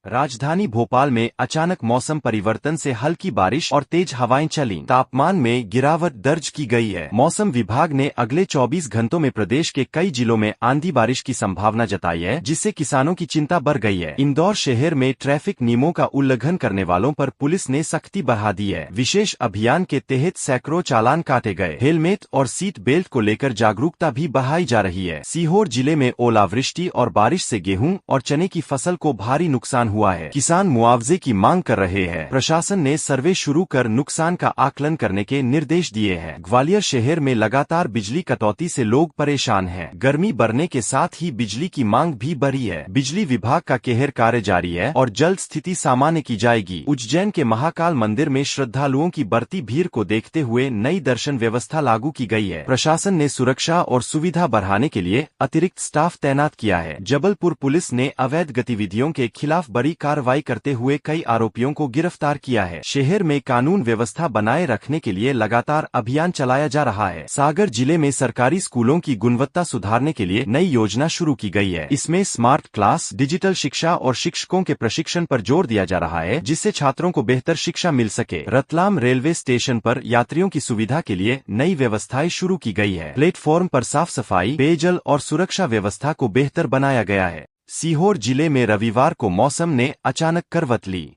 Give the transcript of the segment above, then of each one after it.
राजधानी भोपाल में अचानक मौसम परिवर्तन से हल्की बारिश और तेज हवाएं चलीं। तापमान में गिरावट दर्ज की गई है। मौसम विभाग ने अगले 24 घंटों में प्रदेश के कई जिलों में आंधी बारिश की संभावना जताई है, जिससे किसानों की चिंता बढ़ गई है। इंदौर शहर में ट्रैफिक नियमों का उल्लंघन करने वालों पर पुलिस ने सख्ती बढ़ा दी है। विशेष अभियान के तहत सैकड़ों चालान काटे गए। हेलमेट और सीट बेल्ट को लेकर जागरूकता भी बढ़ाई जा रही है। सीहोर जिले में ओलावृष्टि और बारिश से गेहूं और चने की फसल को भारी नुकसान हुआ है। किसान मुआवजे की मांग कर रहे हैं। प्रशासन ने सर्वे शुरू कर नुकसान का आकलन करने के निर्देश दिए हैं। ग्वालियर शहर में लगातार बिजली कटौती से लोग परेशान हैं। गर्मी बढ़ने के साथ ही बिजली की मांग भी बढ़ी है। बिजली विभाग का कहर कार्य जारी है और जल्द स्थिति सामान्य की जाएगी। उज्जैन के महाकाल मंदिर में श्रद्धालुओं की बढ़ती भीड़ को देखते हुए नई दर्शन व्यवस्था लागू की गई है। प्रशासन ने सुरक्षा और सुविधा बढ़ाने के लिए अतिरिक्त स्टाफ तैनात किया है। जबलपुर पुलिस ने अवैध गतिविधियों के खिलाफ बड़ी कार्रवाई करते हुए कई आरोपियों को गिरफ्तार किया है। शहर में कानून व्यवस्था बनाए रखने के लिए लगातार अभियान चलाया जा रहा है। सागर जिले में सरकारी स्कूलों की गुणवत्ता सुधारने के लिए नई योजना शुरू की गई है। इसमें स्मार्ट क्लास, डिजिटल शिक्षा और शिक्षकों के प्रशिक्षण पर जोर दिया जा रहा है, जिससे छात्रों को बेहतर शिक्षा मिल सके। रतलाम रेलवे स्टेशन पर यात्रियों की सुविधा के लिए नई व्यवस्थाएं शुरू की गई है। प्लेटफॉर्म पर साफ सफाई, पेयजल और सुरक्षा व्यवस्था को बेहतर बनाया गया है। सीहोर जिले में रविवार को मौसम ने अचानक करवट ली।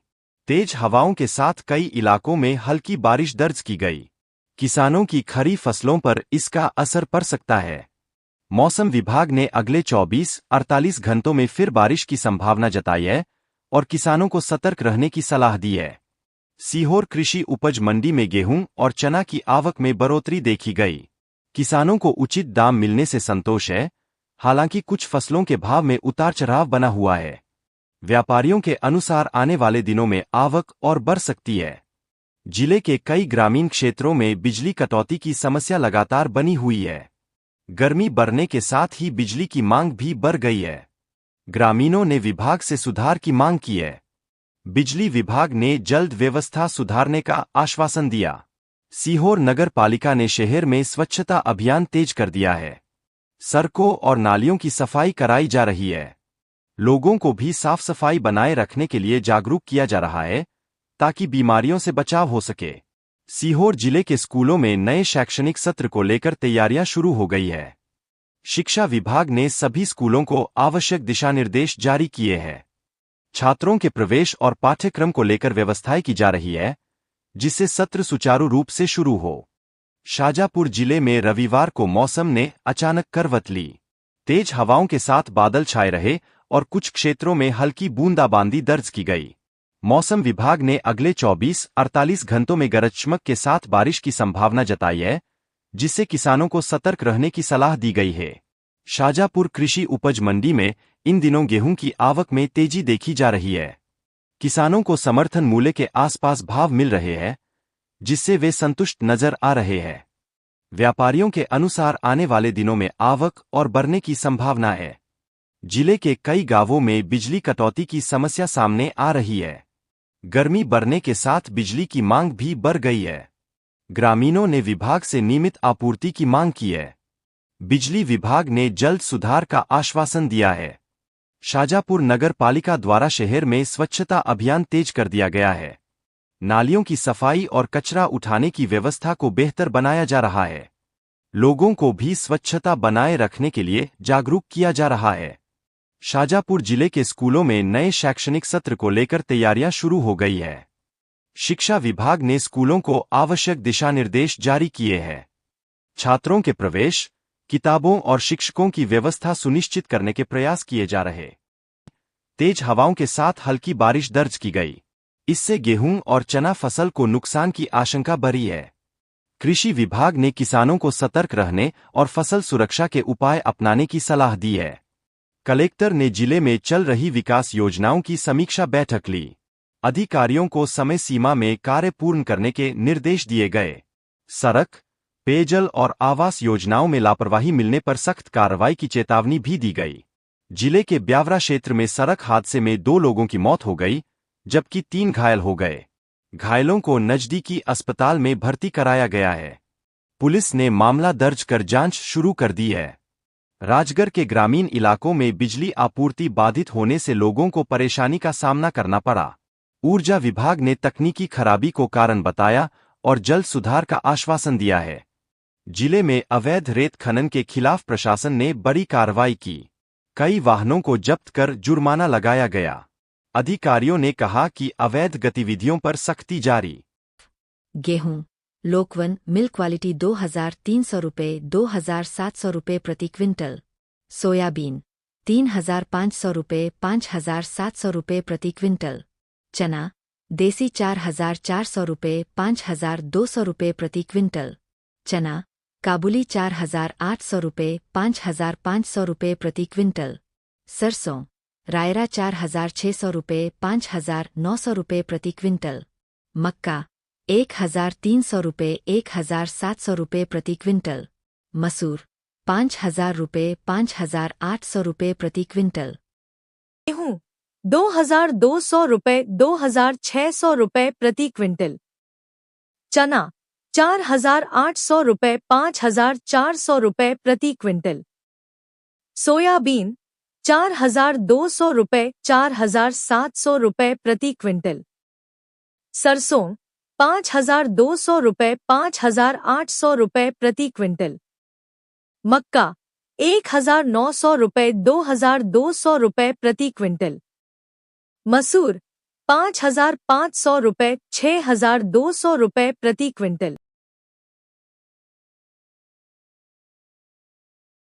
तेज हवाओं के साथ कई इलाकों में हल्की बारिश दर्ज की गई। किसानों की खरीफ फसलों पर इसका असर पड़ सकता है। मौसम विभाग ने अगले 24-48 घंटों में फिर बारिश की संभावना जताई है और किसानों को सतर्क रहने की सलाह दी है। सीहोर कृषि उपज मंडी में गेहूं और चना की आवक में बढ़ोतरी देखी गई। किसानों को उचित दाम मिलने से संतोष है, हालांकि कुछ फसलों के भाव में उतार चढ़ाव बना हुआ है। व्यापारियों के अनुसार आने वाले दिनों में आवक और बढ़ सकती है। जिले के कई ग्रामीण क्षेत्रों में बिजली कटौती की समस्या लगातार बनी हुई है। गर्मी बढ़ने के साथ ही बिजली की मांग भी बढ़ गई है। ग्रामीणों ने विभाग से सुधार की मांग की है। बिजली विभाग ने जल्द व्यवस्था सुधारने का आश्वासन दिया। सीहोर नगर पालिका ने शहर में स्वच्छता अभियान तेज कर दिया है। सड़कों और नालियों की सफाई कराई जा रही है। लोगों को भी साफ सफाई बनाए रखने के लिए जागरूक किया जा रहा है, ताकि बीमारियों से बचाव हो सके। सीहोर जिले के स्कूलों में नए शैक्षणिक सत्र को लेकर तैयारियां शुरू हो गई है। शिक्षा विभाग ने सभी स्कूलों को आवश्यक दिशा निर्देश जारी किए हैं। छात्रों के प्रवेश और पाठ्यक्रम को लेकर व्यवस्थाएं की जा रही है, जिससे सत्र सुचारू रूप से शुरू हो। शाजापुर जिले में रविवार को मौसम ने अचानक करवट ली। तेज हवाओं के साथ बादल छाए रहे और कुछ क्षेत्रों में हल्की बूंदाबांदी दर्ज की गई। मौसम विभाग ने अगले 24-48 घंटों में गरज चमक के साथ बारिश की संभावना जताई है, जिससे किसानों को सतर्क रहने की सलाह दी गई है। शाजापुर कृषि उपज मंडी में इन दिनों गेहूं की आवक में तेजी देखी जा रही है। किसानों को समर्थन मूल्य के आसपास भाव मिल रहे हैं, जिससे वे संतुष्ट नजर आ रहे हैं। व्यापारियों के अनुसार आने वाले दिनों में आवक और बढ़ने की संभावना है। जिले के कई गांवों में बिजली कटौती की समस्या सामने आ रही है। गर्मी बढ़ने के साथ बिजली की मांग भी बढ़ गई है। ग्रामीणों ने विभाग से नियमित आपूर्ति की मांग की है। बिजली विभाग ने जल्द सुधार का आश्वासन दिया है। शाजापुर नगर पालिका द्वारा शहर में स्वच्छता अभियान तेज कर दिया गया है। नालियों की सफाई और कचरा उठाने की व्यवस्था को बेहतर बनाया जा रहा है। लोगों को भी स्वच्छता बनाए रखने के लिए जागरूक किया जा रहा है। शाजापुर जिले के स्कूलों में नए शैक्षणिक सत्र को लेकर तैयारियां शुरू हो गई है। शिक्षा विभाग ने स्कूलों को आवश्यक दिशा निर्देश जारी किए हैं। छात्रों के प्रवेश, किताबों और शिक्षकों की व्यवस्था सुनिश्चित करने के प्रयास किए जा रहे। तेज हवाओं के साथ हल्की बारिश दर्ज की गई। इससे गेहूं और चना फसल को नुकसान की आशंका बढ़ी है। कृषि विभाग ने किसानों को सतर्क रहने और फसल सुरक्षा के उपाय अपनाने की सलाह दी है। कलेक्टर ने जिले में चल रही विकास योजनाओं की समीक्षा बैठक ली। अधिकारियों को समय सीमा में कार्य पूर्ण करने के निर्देश दिए गए। सड़क, पेयजल और आवास योजनाओं में लापरवाही मिलने पर सख्त कार्रवाई की चेतावनी भी दी गई। जिले के ब्यावरा क्षेत्र में सड़क हादसे में 2 लोगों की मौत हो गई, जबकि 3 घायल हो गए। घायलों को नजदीकी अस्पताल में भर्ती कराया गया है। पुलिस ने मामला दर्ज कर जांच शुरू कर दी है। राजगढ़ के ग्रामीण इलाकों में बिजली आपूर्ति बाधित होने से लोगों को परेशानी का सामना करना पड़ा। ऊर्जा विभाग ने तकनीकी खराबी को कारण बताया और जल्द सुधार का आश्वासन दिया है। जिले में अवैध रेत खनन के खिलाफ प्रशासन ने बड़ी कार्रवाई की। कई वाहनों को जब्त कर जुर्माना लगाया गया। अधिकारियों ने कहा कि अवैध गतिविधियों पर सख्ती जारी। गेहूं लोकवन मिल्क क्वालिटी 2,300 रुपये 2,700 रुपये प्रति क्विंटल। सोयाबीन 3,500 रुपये 5,700 रुपये प्रति क्विंटल। चना देसी 4,400 रुपये 5,200 रुपये प्रति क्विंटल। चना काबुली 4,800 रुपये 5,500 रुपये प्रति क्विंटल। सरसों रायरा 4,600 रुपये 5,900 रुपये प्रति क्विंटल। मक्का 1,300 रुपये 1,700 रुपये प्रति क्विंटल। मसूर 5,000 रुपये 5,800 रुपये प्रति क्विंटल। गेहूं 2,200 रुपये 2,600 रुपये प्रति क्विंटल। चना 4,800 रुपये 5,400 रुपये प्रति क्विंटल। सोयाबीन 4,200 रुपये 4,700 रुपये प्रति क्विंटल। सरसों 5,200 रुपये 5,800 रुपये प्रति क्विंटल। मक्का 1,900 रुपये 2,200 रुपये प्रति क्विंटल। मसूर 5,500 रुपये 6,200 रुपये प्रति क्विंटल।